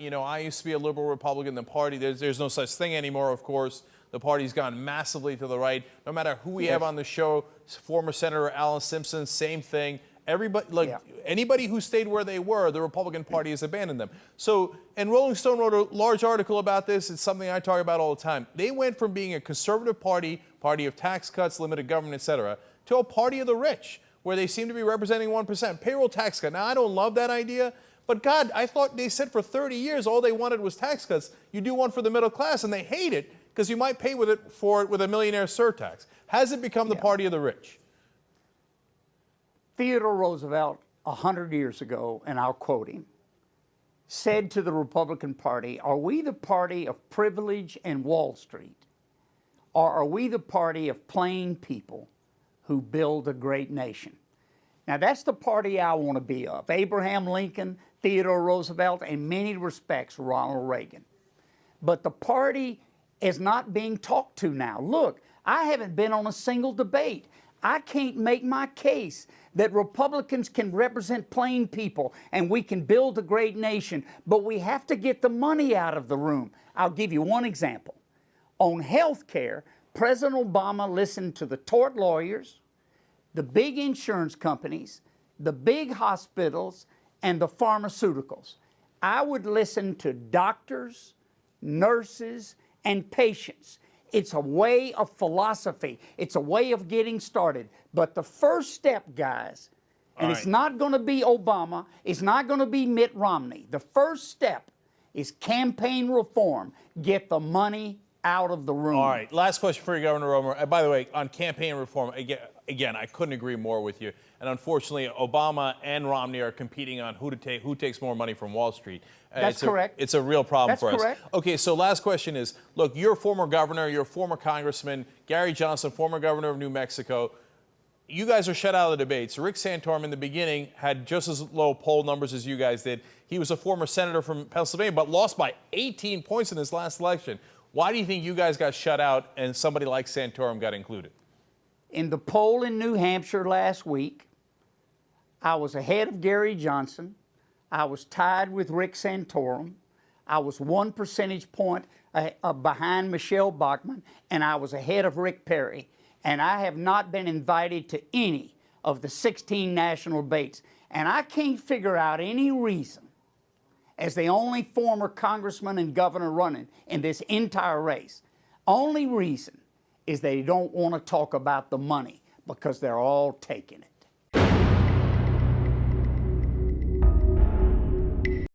You know, I used to be a liberal Republican. The party, there's no such thing anymore, of course. The party's gone massively to the right. No matter who we have on the show, former Senator Alan Simpson, same thing. Everybody, anybody who stayed where they were, the Republican Party has abandoned them. So, and Rolling Stone wrote a large article about this. It's something I talk about all the time. They went from being a conservative party of tax cuts, limited government, etc., to a party of the rich, where they seem to be representing 1%. Payroll tax cut. Now, I don't love that idea, but God, I thought they said for 30 years all they wanted was tax cuts. You do one for the middle class, and they hate it because you might pay for it with a millionaire surtax. Has it become the party of the rich? Theodore Roosevelt, 100 years ago, and I'll quote him, said to the Republican Party, "Are we the party of privilege and Wall Street, or are we the party of plain people who build a great nation?" Now, that's the party I want to be of. Abraham Lincoln, Theodore Roosevelt, in many respects, Ronald Reagan. But the party is not being talked to now. Look, I haven't been on a single debate. I can't make my case that Republicans can represent plain people and we can build a great nation, but we have to get the money out of the room. I'll give you one example. On health care, President Obama listened to the tort lawyers, the big insurance companies, the big hospitals, and the pharmaceuticals. I would listen to doctors, nurses, and patients. It's a way of philosophy. It's a way of getting started. But the first step, guys, and it's not going to be Obama, it's not going to be Mitt Romney. The first step is campaign reform. Get the money out of the room. All right, last question for you, Governor Roemer. By the way, on campaign reform, again, I couldn't agree more with you. And unfortunately, Obama and Romney are competing on who takes more money from Wall Street. That's correct. It's a real problem for us. That's correct. Okay, so last question is, look, you're a former governor, you're a former congressman, Gary Johnson, former governor of New Mexico. You guys are shut out of the debates. Rick Santorum in the beginning had just as low poll numbers as you guys did. He was a former senator from Pennsylvania, but lost by 18 points in his last election. Why do you think you guys got shut out and somebody like Santorum got included? In the poll in New Hampshire last week, I was ahead of Gary Johnson. I was tied with Rick Santorum. I was 1 percentage point behind Michelle Bachmann, and I was ahead of Rick Perry. And I have not been invited to any of the 16 national debates. And I can't figure out any reason, as the only former congressman and governor running in this entire race, only reason is they don't want to talk about the money because they're all taking it.